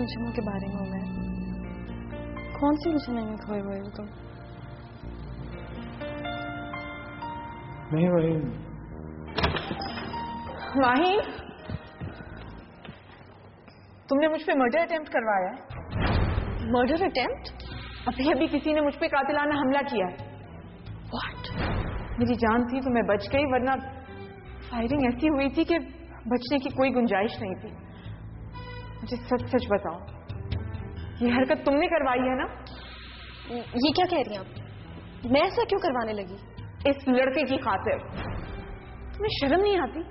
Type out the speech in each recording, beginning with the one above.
उलझनों के बारे में हो मैं? कौन सी उलझन में खोए हुए हो तुम? नहीं वही माही, तुमने मुझ पे मर्डर अटेम्प्ट करवाया है। Murder attempt? अभी किसी ने मुझ पे कातिलाना हमला किया है। व्हाट? मेरी जान थी तो मैं बच गई, वरना फायरिंग ऐसी हुई थी कि बचने की कोई गुंजाइश नहीं थी। मुझे सच सच बताओ, ये हरकत तुमने करवाई है ना? ये क्या कह रही हैं आप? मैं ऐसा क्यों करवाने लगी? इस लड़के की खातिर। तुम्हें शर्म नहीं आती?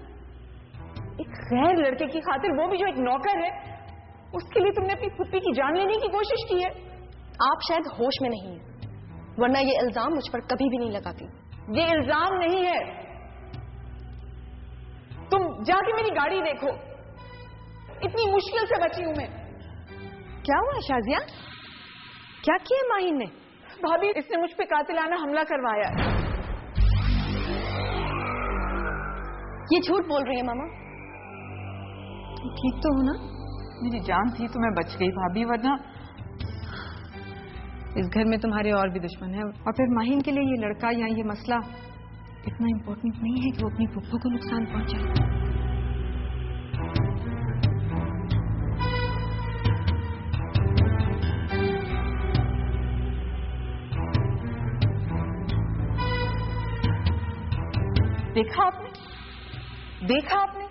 एक गैर लड़के की खातिर, वो भी जो एक नौकर है, उसके लिए तुमने अपनी पुत्री की जान लेने की कोशिश की है। आप शायद होश में नहीं हैं, वरना ये इल्जाम मुझ पर कभी भी नहीं लगाती। ये इल्जाम नहीं है। तुम जाके मेरी गाड़ी देखो, इतनी मुश्किल से बची हूं मैं। क्या हुआ शाजिया? क्या किया माहिन ने? भाभी, इसने मुझ पे कातिलाना हमला करवाया। ये झूठ बोल रही है मामा। तुम ठीक तो हो ना? मेरी जान थी तो मैं बच गई भाभी, वरना इस घर में तुम्हारे और भी दुश्मन है, और फिर माहिन के लिए ये लड़का या ये मसला इतना इम्पोर्टेंट नहीं है कि वो अपनी फुफ्फो को नुकसान पहुंचाए। देखा आपने? देखा आपने?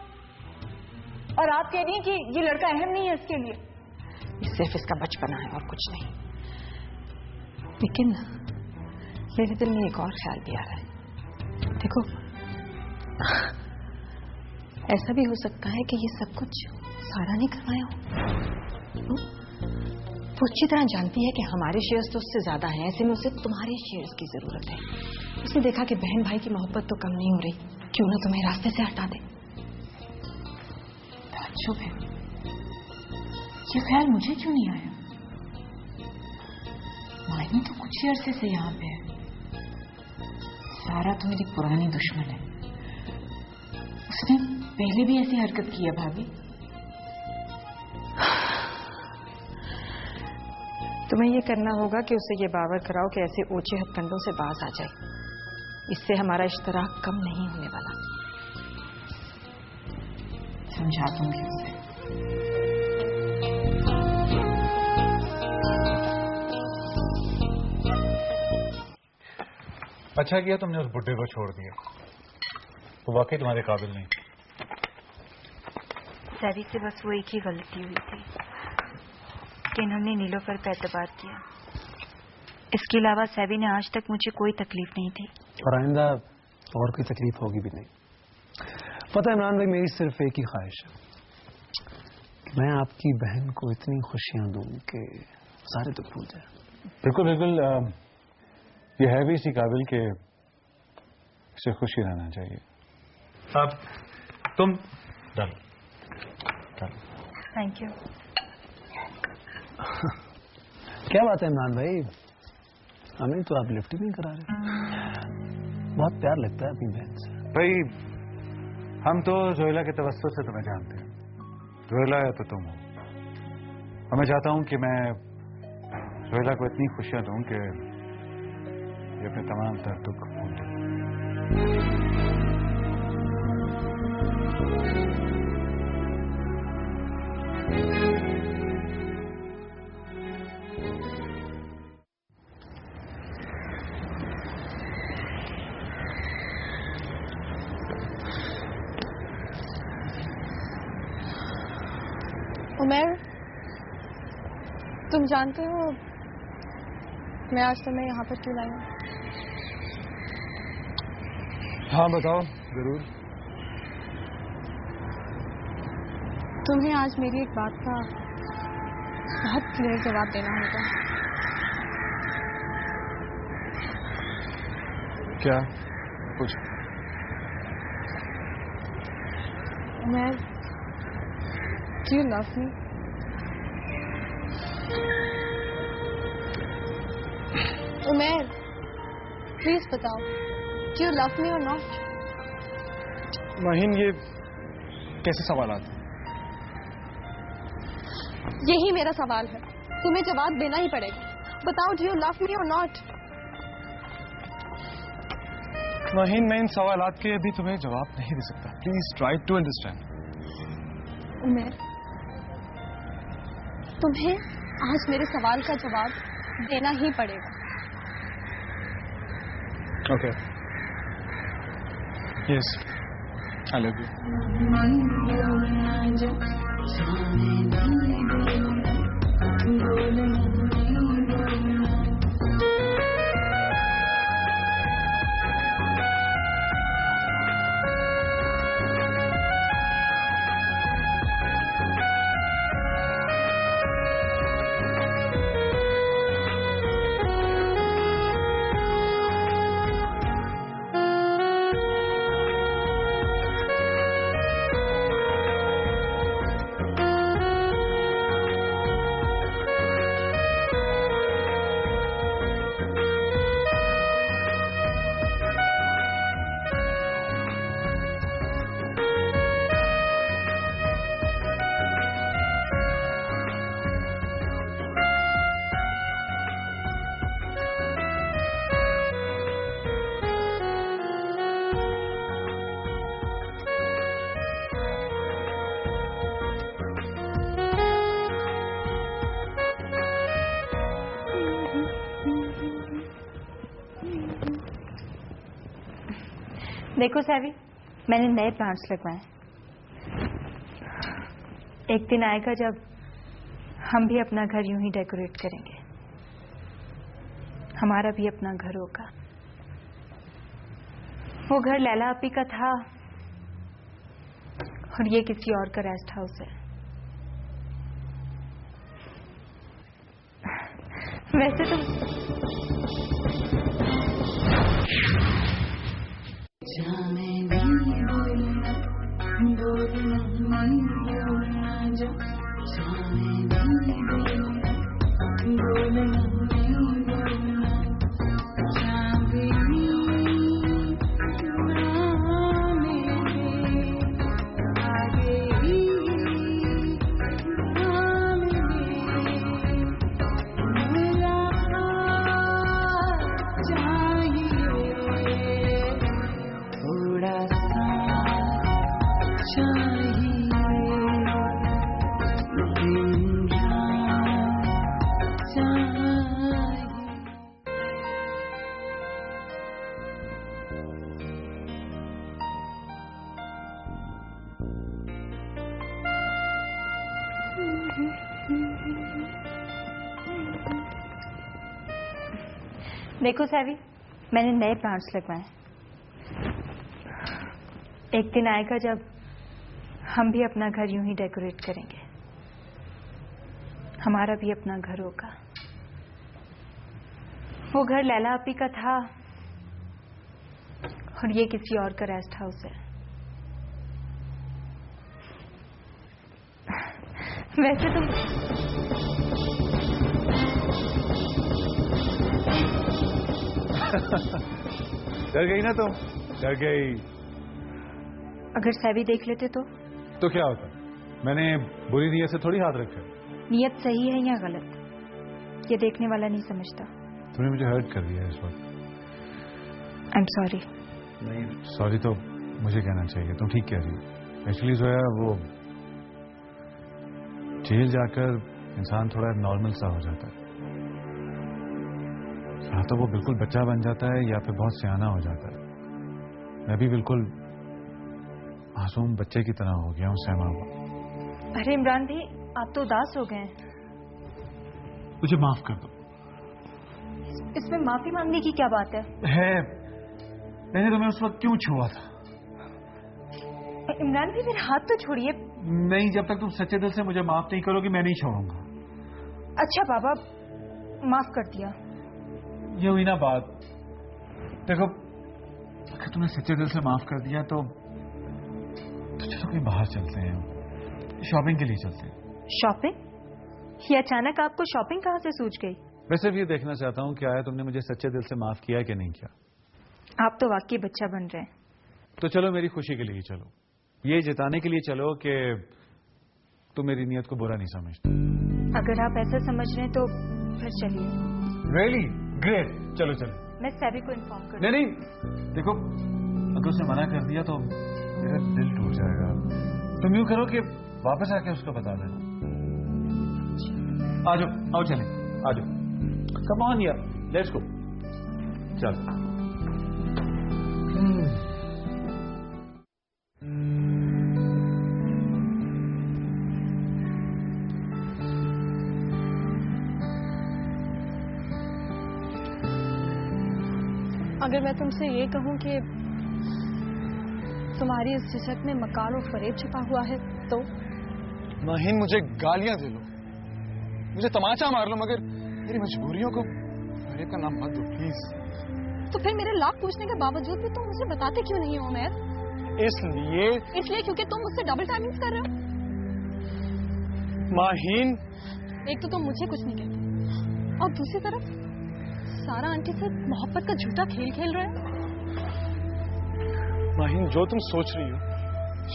और आप कह रही हैं कि ये लड़का अहम नहीं है इसके लिए? ये सिर्फ इसका बचपना है और कुछ नहीं। लेकिन मेरे दिल में एक और ख्याल भी आ रहा है। देखो, ऐसा भी हो सकता है कि ये सब कुछ सारा ने करवाया हो। वो अच्छी तरह जानती है कि हमारे शेयर्स तो उससे ज्यादा हैं, ऐसे में उसे तुम्हारे शेयर्स की जरूरत है। उसने देखा कि बहन भाई की मोहब्बत तो कम नहीं हो रही, क्यों ना तुम्हें रास्ते से हटा दे। ताज्जुब है, ये ख्याल मुझे क्यों नहीं आया? माही तो कुछ ही अरसे से यहाँ पे है। सारा तो मेरी पुरानी दुश्मन है, उसने पहले भी ऐसी हरकत की है भाभी। तुम्हें ये करना होगा कि उसे ये बावर कराओ कि ऐसे ऊंचे हथकंडों से बाज आ जाए। इससे हमारा इश्तराक कम नहीं होने वाला। समझा दूंगी उसे। अच्छा किया तुमने उस बुड्ढे को छोड़ दिया, वो वाकई तुम्हारे काबिल नहीं। सैवी से बस वो एक ही गलती हुई थी कि इन्होंने नीलोफर पर एतबार किया। इसके अलावा सैवी ने आज तक मुझे कोई तकलीफ नहीं थी, और आइंदा और कोई तकलीफ होगी भी नहीं। पता है इमरान भाई, मेरी सिर्फ एक ही ख्वाहिश है कि मैं आपकी बहन को इतनी खुशियां दूं कि सारे दुख भूल जाए। बिल्कुल बिल्कुल, ये है भी इसी काबिल के इसे खुशी रहना चाहिए। अब तुम डालो। Thank you. क्या बात है इमरान भाई, हमें तो आप लिफ्ट ही नहीं करा रहे। बहुत प्यार लगता है अपनी बहन से। भाई, हम तो जोइला के तवस्सुत से तुम्हें जानते हैं। जोइला है तो तुम हो, और मैं चाहता हूं कि मैं जोइला को इतनी खुशियां दूं कि ये अपने तमाम दर्द दुख भूल जाए। उमर, तुम जानते हो मैं आज तुम्हें यहाँ पर क्यों लाई हूँ? हाँ बताओ। जरूर। तुम्हें आज मेरी एक बात का बहुत क्लियर जवाब देना होगा। क्या? कुछ? Umar, do you love me? Umar, please बताओ, do you love me or not? Mahin, ये कैसे सवाल आते हैं? यही मेरा सवाल है, तुम्हें जवाब देना ही पड़ेगा। बताओ, डू यू लव मी और नॉट? वहीन, मैं इन सवालात के अभी तुम्हें जवाब नहीं दे सकता। Please try to understand. Umer, तुम्हें आज मेरे सवाल का जवाब देना ही पड़ेगा। Okay. Yes, I love you. देखो सैवी, मैंने नए प्लांट्स लगवाए। एक दिन आएगा जब हम भी अपना घर यूं ही डेकोरेट करेंगे। हमारा भी अपना घर होगा। वो घर लैला आपी का था और ये किसी और का रेस्ट हाउस है। वैसे तो देखो सैवी, मैंने नए प्लांट्स लगवाए। एक दिन आएगा जब हम भी अपना घर यूं ही डेकोरेट करेंगे। हमारा भी अपना घर होगा। वो घर लैला आपी का था और ये किसी और का रेस्ट हाउस है। वैसे तो डर गई ना तुम? डर गई। अगर सैवी देख लेते तो क्या होता? मैंने बुरी नीयत से थोड़ी हाथ रखे। नीयत सही है या गलत, ये देखने वाला नहीं समझता। तुमने मुझे हर्ट कर दिया इस वक्त। I am sorry. नहीं, सॉरी तो मुझे कहना चाहिए। तुम ठीक कह रही हो। एक्चुअली जो है वो जेल जाकर इंसान थोड़ा नॉर्मल सा हो जाता है। या तो वो बिल्कुल बच्चा बन जाता है या फिर बहुत सियाना हो जाता है। मैं भी बिल्कुल मासूम बच्चे की तरह हो गया हूँ, सहमा हुआ। अरे इमरान भाई, आप तो उदास हो गए। मुझे माफ कर दो। इसमें माफी मांगने की क्या बात है? मैंने तुम्हें उस वक्त क्यों छुआ था? इमरान भाई, मेरा हाथ तो छोड़िए। नहीं, जब तक तुम सच्चे दिल से मुझे माफ नहीं करोगी मैं नहीं छोड़ूंगा। अच्छा बाबा, माफ कर दिया। ये हुई ना बात। देखो, अगर तुमने सच्चे दिल से माफ कर दिया तो चलो कहीं बाहर चलते हैं, शॉपिंग के लिए चलते हैं। शॉपिंग? ये अचानक आपको शॉपिंग कहाँ से सूझ गई? वैसे भी ये देखना चाहता हूँ कि आया तुमने मुझे सच्चे दिल से माफ किया कि नहीं किया। आप तो वाकई बच्चा बन रहे हैं। तो चलो मेरी खुशी के लिए चलो, ये जिताने के लिए चलो कि तुम मेरी नीयत को बुरा नहीं समझते। अगर आप ऐसा समझ रहे हैं तो फिर चलिए। रियली ग्रेट, चलो चलो। मैं सैवी को इन्फॉर्म कर। नहीं देखो, अगर उसने मना कर दिया तो मेरा दिल टूट जाएगा। तुम यूं करो कि वापस आके उसको बता देना। आ जाओ, आओ चलें, आ जाओ। कम ऑन यार, लेट्स गो। चलो। अगर मैं तुमसे ये कहूं कि तुम्हारी इस झिझक में मकाल और फरेब छिपा हुआ है तो? माहीन, मुझे गालियां दे लो, मुझे तमाचा मार लो, मगर मेरी मजबूरियों को फरेब का नाम मत दो प्लीज। तो फिर मेरे लाख पूछने के बावजूद भी तुम मुझे बताते क्यों नहीं हो उमैर? इसलिए क्योंकि तुम मुझसे डबल टाइमिंग्स कर रहे हो। माहीन, एक तो तुम मुझे कुछ नहीं कहते और दूसरी तरफ सारा आंटी से मोहब्बत का झूठा खेल खेल रहे हो। माहीन, जो तुम सोच रही हो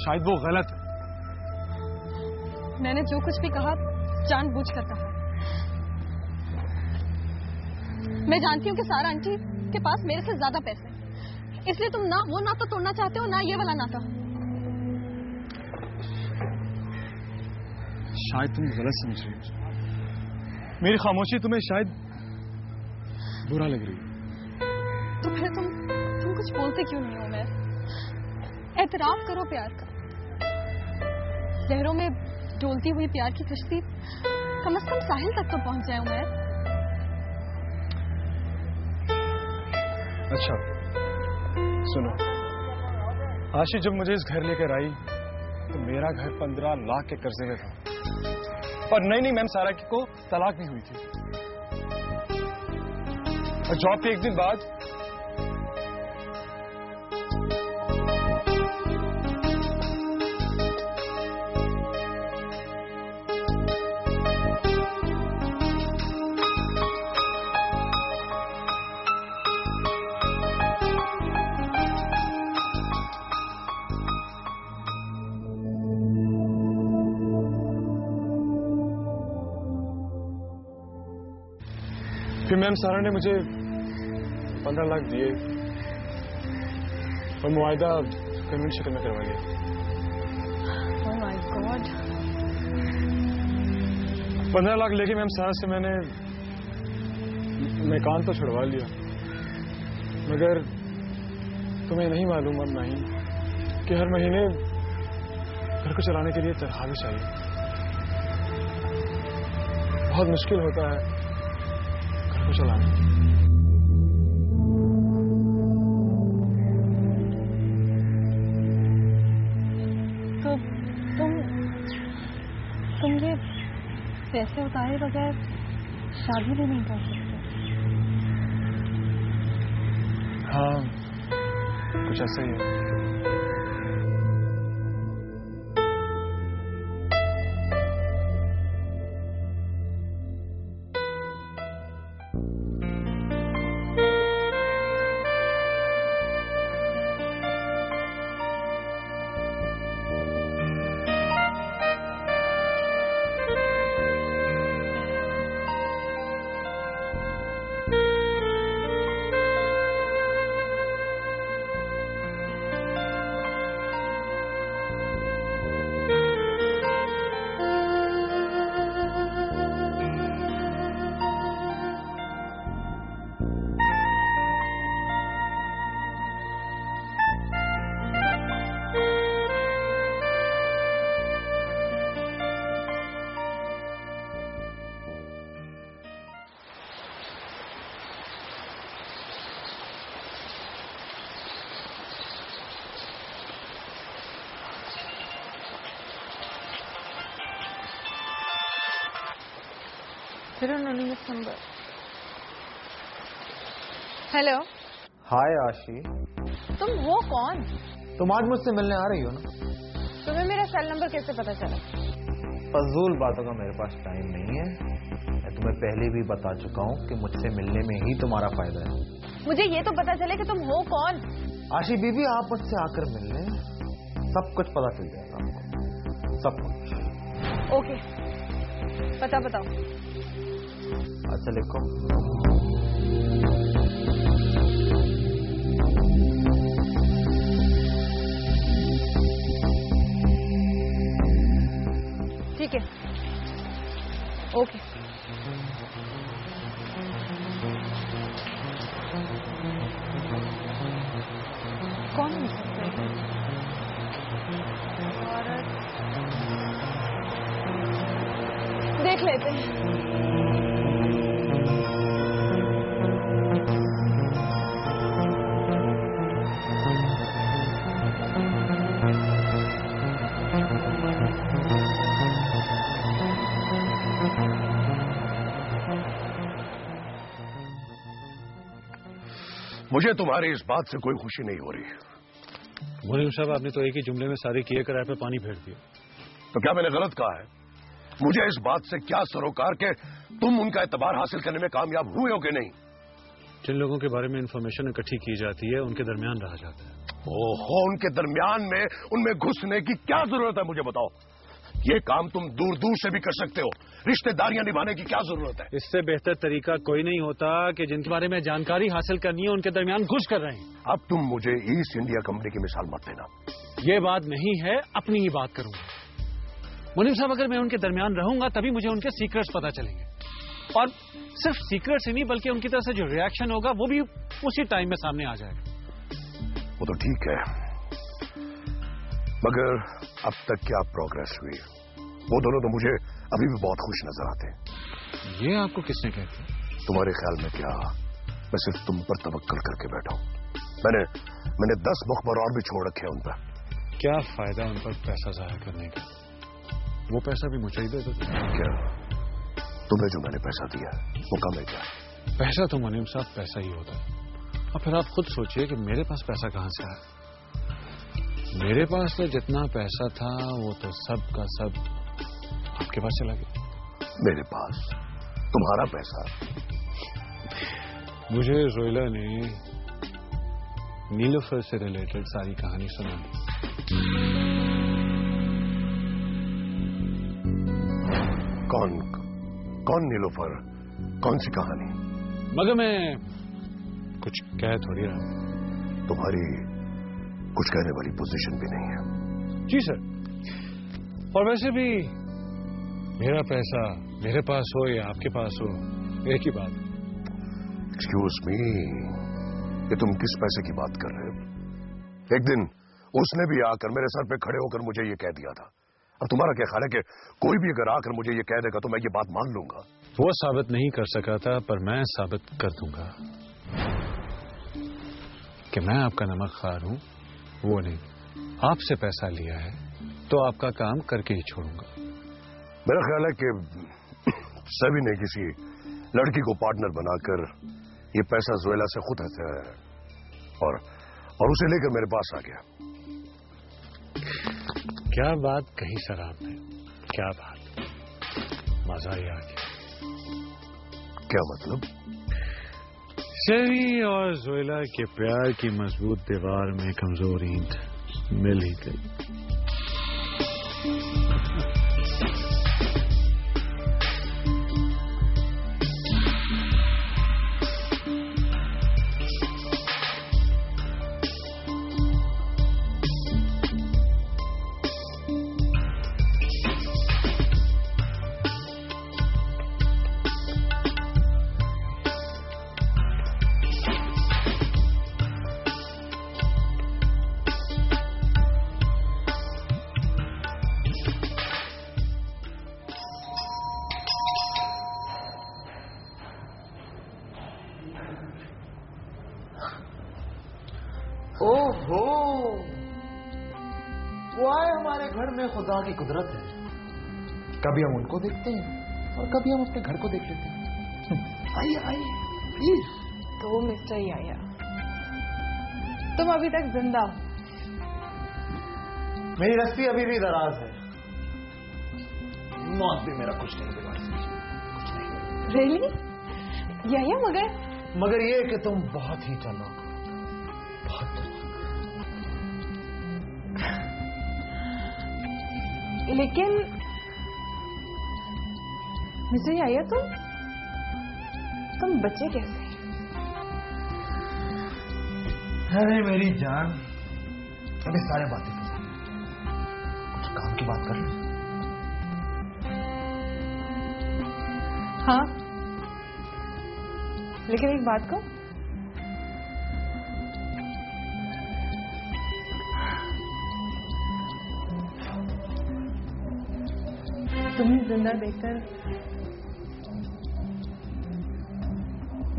शायद वो गलत है। मैंने जो कुछ भी कहा जानबूझकर कहा। मैं जानती हूँ कि सारा आंटी के पास मेरे से ज्यादा पैसे हैं, इसलिए तुम ना वो नाता तोड़ना चाहते हो ना ये वाला नाता। शायद तुम गलत समझ रही हो। मेरी खामोशी तुम्हें शायद बुरा लग रही है। तो फिर तुम कुछ बोलते क्यों नहीं हो उमैर? एतराफ करो प्यार का। लहरों में डोलती हुई प्यार की कश्ती कम से कम साहिल तक तो पहुंच जाए उमैर। अच्छा सुनो, आशी जब मुझे इस घर लेकर आई तो मेरा घर 15 लाख के कर्जे में था और नई मैम सारा को तलाक भी हुई थी। और जॉब के एक दिन बाद फिर मैम सारा ने मुझे 15 लाख दिए और मुआयदा पेमेंट शक्ल में करवा लिया। Oh my God. 15 लाख लेके मैम सारा से मैंने मकान तो छुड़वा लिया, मगर तुम्हें नहीं मालूम अब नहीं कि हर महीने घर को चलाने के लिए तनख्वाह भी चाहिए। बहुत मुश्किल होता है घर को चलाना। तो तुम ये पैसे उतारे बगैर शादी भी नहीं कर सकते? हाँ, कुछ ऐसा ही है। हेलो। हाय आशी। तुम हो कौन? तुम आज मुझसे मिलने आ रही हो ना? तुम्हें मेरा सेल नंबर कैसे पता चला? फजूल बातों का मेरे पास टाइम नहीं है। मैं तुम्हें पहले भी बता चुका हूँ कि मुझसे मिलने में ही तुम्हारा फायदा है। मुझे ये तो पता चले कि तुम हो कौन। आशी बीबी, आप मुझसे आकर मिलने, सब कुछ पता चल जाएगा आपको, सब कुछ। ओके, पता बताओ। अच्छा लिखो। ठीक है, ओके। कौन हो सकता है? औरत देख लेते हैं। मुझे तुम्हारी इस बात से कोई खुशी नहीं हो रही। मुनीम साहब, आपने तो एक ही जुमले में सारे किए कराए पे पानी फेर दिया। तो क्या मैंने गलत कहा है? मुझे इस बात से क्या सरोकार के तुम उनका एतबार हासिल करने में कामयाब हुए हो कि नहीं? जिन लोगों के बारे में इंफॉर्मेशन इकट्ठी की जाती है उनके दरमियान रहा जाता है। ओहो, उनके दरमियान में उनमें घुसने की क्या जरूरत है? मुझे बताओ। ये काम तुम दूर दूर से भी कर सकते हो, रिश्तेदारियां निभाने की क्या जरूरत है? इससे बेहतर तरीका कोई नहीं होता कि जिनके बारे में जानकारी हासिल करनी है उनके दरमियान घुस कर रहे हैं। अब तुम मुझे ईस्ट इंडिया कंपनी की मिसाल मत देना। ये बात नहीं है, अपनी ही बात करूंगा। मुनीम साहब, अगर मैं उनके दरमियान रहूंगा तभी मुझे उनके सीक्रेट्स पता चलेंगे, और सिर्फ सीक्रेट्स ही नहीं बल्कि उनकी तरफ से जो रिएक्शन होगा वो भी उसी टाइम में सामने आ जाएगा। वो तो ठीक है, मगर अब तक क्या प्रोग्रेस हुई? वो दोनों तो मुझे अभी भी बहुत खुश नजर आते हैं। ये आपको किसने कहते? तुम्हारे ख्याल में क्या मैं सिर्फ तुम पर तवक्कल करके बैठा हूं? मैंने 10 मुखबर और भी छोड़ रखे हैं उन पर। क्या फायदा उन पर पैसा जाया करने का? वो पैसा भी मुझे ही दे दो। क्या तुम्हें जो मैंने पैसा दिया वो कम है क्या? पैसा तो मुनीम साहब पैसा ही होता है। और फिर आप खुद सोचिए कि मेरे पास पैसा कहां से आया। मेरे पास तो जितना पैसा था वो तो सब का सब आपके पास चला गया। मेरे पास तुम्हारा पैसा? मुझे रोयला ने नीलोफर से रिलेटेड सारी कहानी सुना दी। कौन नीलोफर? कौन सी कहानी? मगर मैं कुछ कह थोड़ी रहा। तुम्हारी कुछ कहने वाली पोजीशन भी नहीं है। जी सर, और वैसे भी मेरा पैसा मेरे पास हो या आपके पास हो, एक ही बात। एक्सक्यूज मी, ये तुम किस पैसे की बात कर रहे हो? एक दिन उसने भी आकर मेरे सर पे खड़े होकर मुझे ये कह दिया था। अब तुम्हारा क्या ख्याल है कि कोई भी अगर आकर मुझे ये कह देगा तो मैं ये बात मान लूंगा? वो साबित नहीं कर सका था, पर मैं साबित कर दूंगा कि मैं आपका नमक खार हूं। वो नहीं, आपसे पैसा लिया है तो आपका काम करके ही छोड़ूंगा। मेरा ख्याल है कि सभी ने किसी लड़की को पार्टनर बनाकर ये पैसा जोएला से खुद हथिया है और उसे लेकर मेरे पास आ गया। क्या बात कही सर आपने, क्या बात, मजा ही आ गया। क्या मतलब? शेरी और जोएला के प्यार की मजबूत दीवार में कमजोर ईंट मिल ही गई। ओहो, वो आए हमारे घर में, खुदा की कुदरत है। कभी हम उनको देखते हैं और कभी हम अपने घर को देख लेते हैं। आइए आइए प्लीज। तो मिस्टर याया, तुम अभी तक जिंदा हो? मेरी रस्सी अभी भी दराज है। मौत भी मेरा कुछ नहीं बिगाड़ सकती। रियली याया? मगर ये कि तुम बहुत ही चालाक, बहुत चालाक। लेकिन मिस्टर याया तुम बच्चे कैसे? अरे मेरी जान, अभी सारे बातें कुछ काम की बात कर लो। हाँ, लेकिन एक बात को, तुम्हें जिंदा देखकर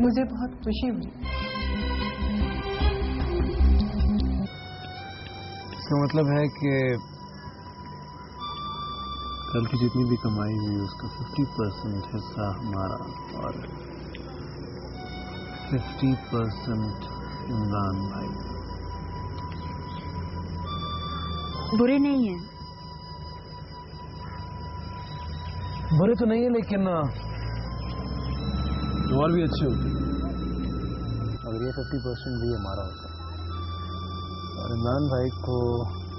मुझे बहुत खुशी हुई। इसका मतलब है कि कल की जितनी भी कमाई हुई उसका 50% हिस्सा हमारा और 50% इमरान भाई। बुरे नहीं है। बुरे तो नहीं है, लेकिन और भी अच्छे होते अगर ये 50% भी हमारा होता और इमरान भाई को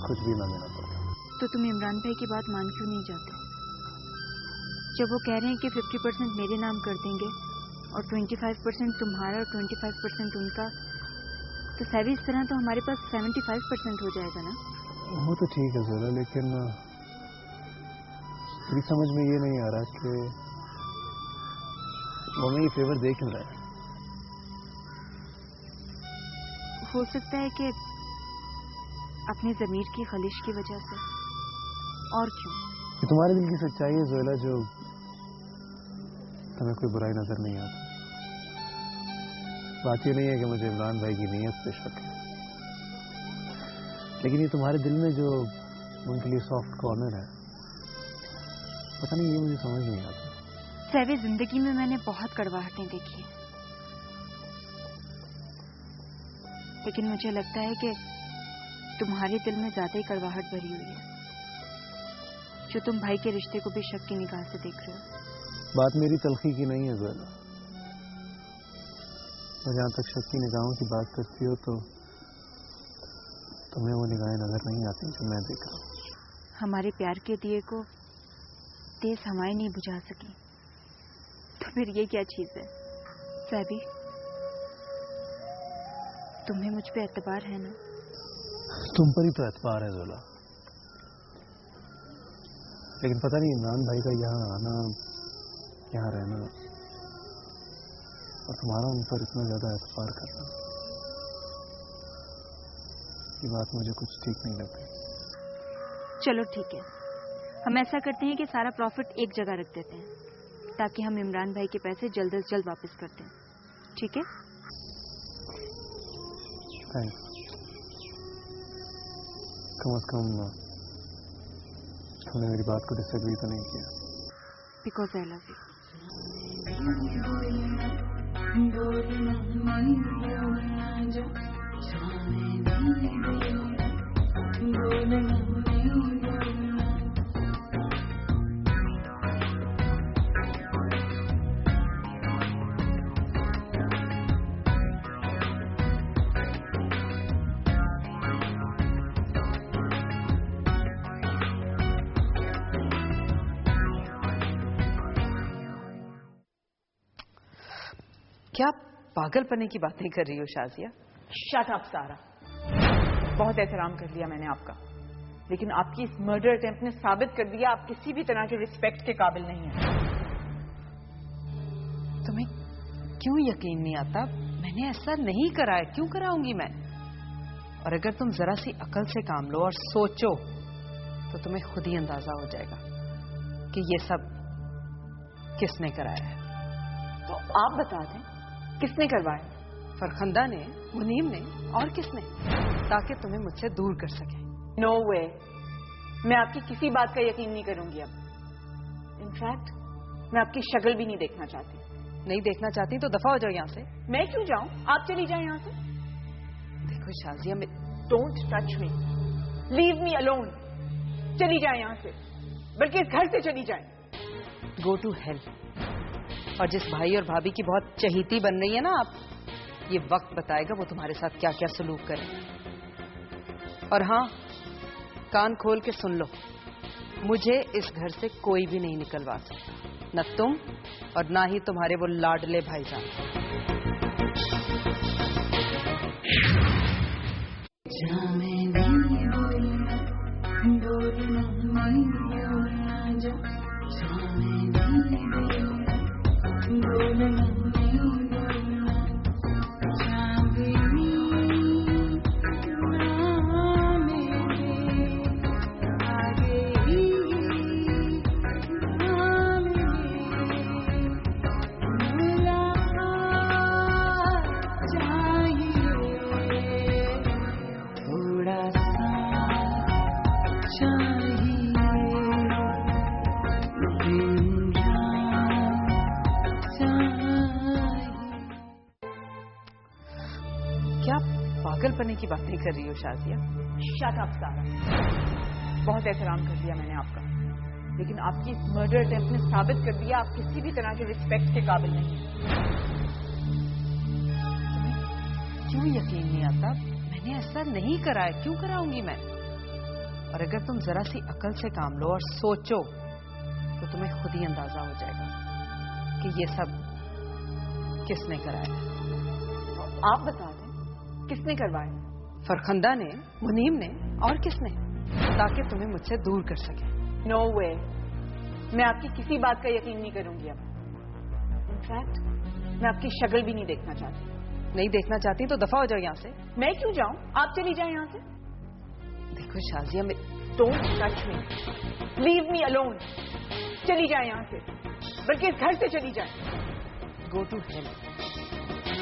कुछ भी ना देना पड़ता। तो तुम इमरान भाई की बात मान क्यों नहीं जाते? जब वो कह रहे हैं कि 50% मेरे नाम कर देंगे और 25% तुम्हारा और 25% उनका, तो सभी इस तरह तो हमारे पास 75% हो जाएगा ना? वो तो ठीक है जोला, लेकिन मेरी समझ में ये नहीं आ रहा कि वो हमें ये फेवर दे क्यों रहा है। हो सकता है कि अपने जमीर की खलिश की वजह से, और क्यों? ये तुम्हारे दिल की सच्चाई है जोला, जो तुम्हें कोई बुराई नजर नहीं आता। बात ये नहीं है कि मुझे इमरान भाई की नीयत पे शक है, लेकिन ये तुम्हारे दिल में जो उनके लिए सॉफ्ट कॉर्नर है, पता नहीं, ये मुझे समझ नहीं आता। सैवी, जिंदगी में मैंने बहुत कड़वाहटें देखी हैं, लेकिन मुझे लगता है कि तुम्हारे दिल में ज्यादा ही कड़वाहट भरी हुई है, जो तुम भाई के रिश्ते को भी शक की निगाह से देख रहे हो। बात मेरी तलखी की नहीं है जोला, और जहां तक शक की निगाहों की बात करती हो तो तुम्हें वो निगाहें नजर नहीं आती जो मैं देख रहा हूँ। हमारे प्यार के दिए को तेज हवाएं नहीं बुझा सकी, तो फिर ये क्या चीज है? सैबी, तुम्हें मुझ पे एतबार है ना? तुम पर ही तो एतबार है जोला, लेकिन पता नहीं इमरान भाई का यहाँ आना, यहाँ रहना और तुम्हारा उन पर इतना ज्यादा एतबार करना, ये बात मुझे कुछ ठीक नहीं लगती। चलो ठीक है, हम ऐसा करते हैं कि सारा प्रॉफिट एक जगह रख देते हैं, ताकि हम इमरान भाई के पैसे जल्द से जल्द वापस कर दें। ठीक है? थैंक्स। कम से कम तुमने मेरी बात को डिसएग्री तो नहीं किया। Because I love you. क्या पागलपने की बातें कर रही हो शाजिया? शट अप सारा, बहुत एहतराम कर लिया मैंने आपका, लेकिन आपकी इस मर्डर अटेम्प्ट ने साबित कर दिया आप किसी भी तरह के रिस्पेक्ट के काबिल नहीं हैं। तुम्हें क्यों यकीन नहीं आता? मैंने ऐसा नहीं करा है, क्यों कराऊंगी मैं? और अगर तुम जरा सी अकल से काम लो और सोचो तो तुम्हें खुद ही अंदाजा हो जाएगा कि ये सब किसने कराया है। तो आप बता दें किसने करवाया? फरखंदा ने, मुनीम ने, और किसने? ताकि तुम्हें मुझसे दूर कर सके। नो वे, मैं आपकी किसी बात का यकीन नहीं करूंगी अब। इनफैक्ट मैं आपकी शक्ल भी नहीं देखना चाहती। नहीं देखना चाहती तो दफा हो जाओ यहाँ से। मैं क्यों जाऊं? आप चली जाएं यहाँ से। देखो शाजिया, मैं don't touch me, leave me alone. चली जाएं यहाँ से, बल्कि इस घर से चली जाएं। Go to hell. और जिस भाई और भाभी की बहुत चहीती बन रही है ना आप, ये वक्त बताएगा वो तुम्हारे साथ क्या क्या सलूक करें। और हाँ, कान खोल के सुन लो, मुझे इस घर से कोई भी नहीं निकलवा सकता। न तुम और ना ही तुम्हारे वो लाडले भाईजान। क्या पागलपने की बातें कर रही हो शाजिया? शट अप सारा। बहुत एहतराम कर दिया मैंने आपका, लेकिन आपकी इस मर्डर अटेम्प्ट ने साबित कर दिया आप किसी भी तरह के रिस्पेक्ट के काबिल नहीं। तुम्हें क्यों यकीन नहीं आता? मैंने ऐसा नहीं करा है, क्यों कराऊंगी मैं? और अगर तुम जरा सी अकल से काम लो और सोचो तो तुम्हें खुद ही अंदाजा हो जाएगा कि ये सब किसने कराया। आप बता दें किसने करवाया? फरखंदा ने, मुनीम ने, और किसने? ताकि तुम्हें मुझसे दूर कर सके। नो वे, मैं आपकी किसी बात का यकीन नहीं करूंगी अब। इनफैक्ट मैं आपकी शक्ल भी नहीं देखना चाहती। नहीं देखना चाहती तो दफा हो जाओ यहाँ से। मैं क्यों जाऊं? आप चली जाएं यहाँ से। देखो शाजिया, मैं don't touch me, leave me alone. चली जाए यहाँ से, बल्कि इस घर से चली जाए। Go to hell.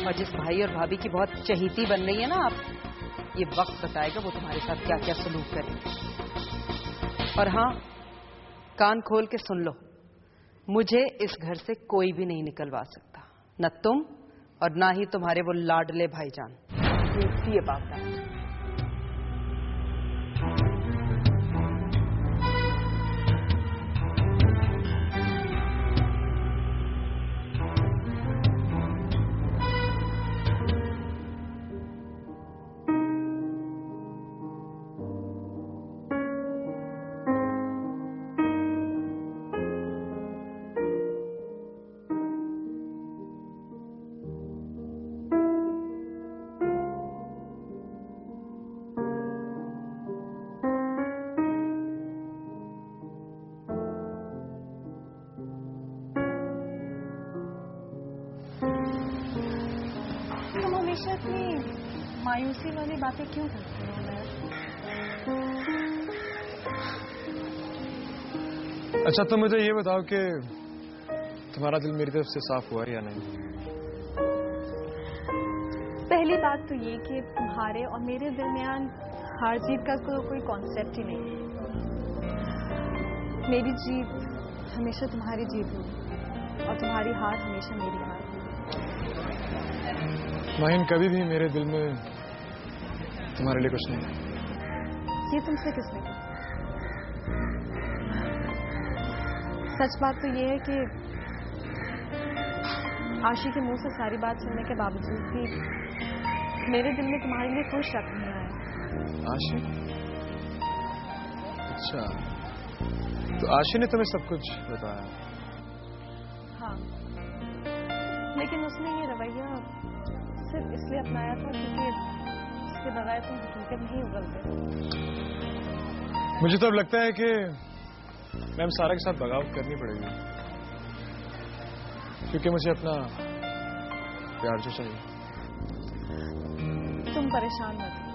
और जिस भाई और भाभी की बहुत चहीती बन रही है ना आप, ये वक्त बताएगा वो तुम्हारे साथ क्या क्या सलूक करेंगे। और हाँ, कान खोल के सुन लो, मुझे इस घर से कोई भी नहीं निकलवा सकता, न तुम और ना ही तुम्हारे वो लाडले भाईजान। ये बात है। इतनी मायूसी वाली बातें क्यों करती हो मैं? अच्छा, तो मुझे ये बताओ कि तुम्हारा दिल मेरी तरफ से साफ हुआ या नहीं? पहली बात तो ये कि तुम्हारे और मेरे दरमियान हार जीत का कोई कॉन्सेप्ट ही नहीं है। मेरी जीत हमेशा तुम्हारी जीत होगी और तुम्हारी हार हमेशा मेरी हार। माहिन, कभी भी मेरे दिल में तुम्हारे लिए कुछ नहीं। ये तुमसे किसने कहा? सच बात तो ये है कि आशी के मुंह से सारी बात सुनने के बावजूद भी मेरे दिल में तुम्हारे लिए कोई शक नहीं आया। आशी? अच्छा, तो आशी ने तुम्हें सब कुछ बताया? हाँ, लेकिन उसने ये रवैया सिर्फ इसलिए अपनाया था क्योंकि इसके बगैर तुम हकीकत नहीं उगलते। मुझे तो अब लगता है कि मैम सारा के साथ बगावत करनी पड़ेगी, क्योंकि मुझे अपना प्यार जो चाहिए। तुम परेशान मत हो,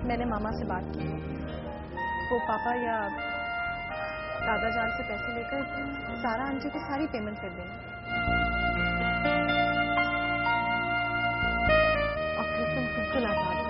मैंने मामा से बात की, वो पापा या दादा जान से पैसे लेकर सारा आंटी को सारी पेमेंट कर देंगे और फिर तुम बिल्कुल आजाद हो।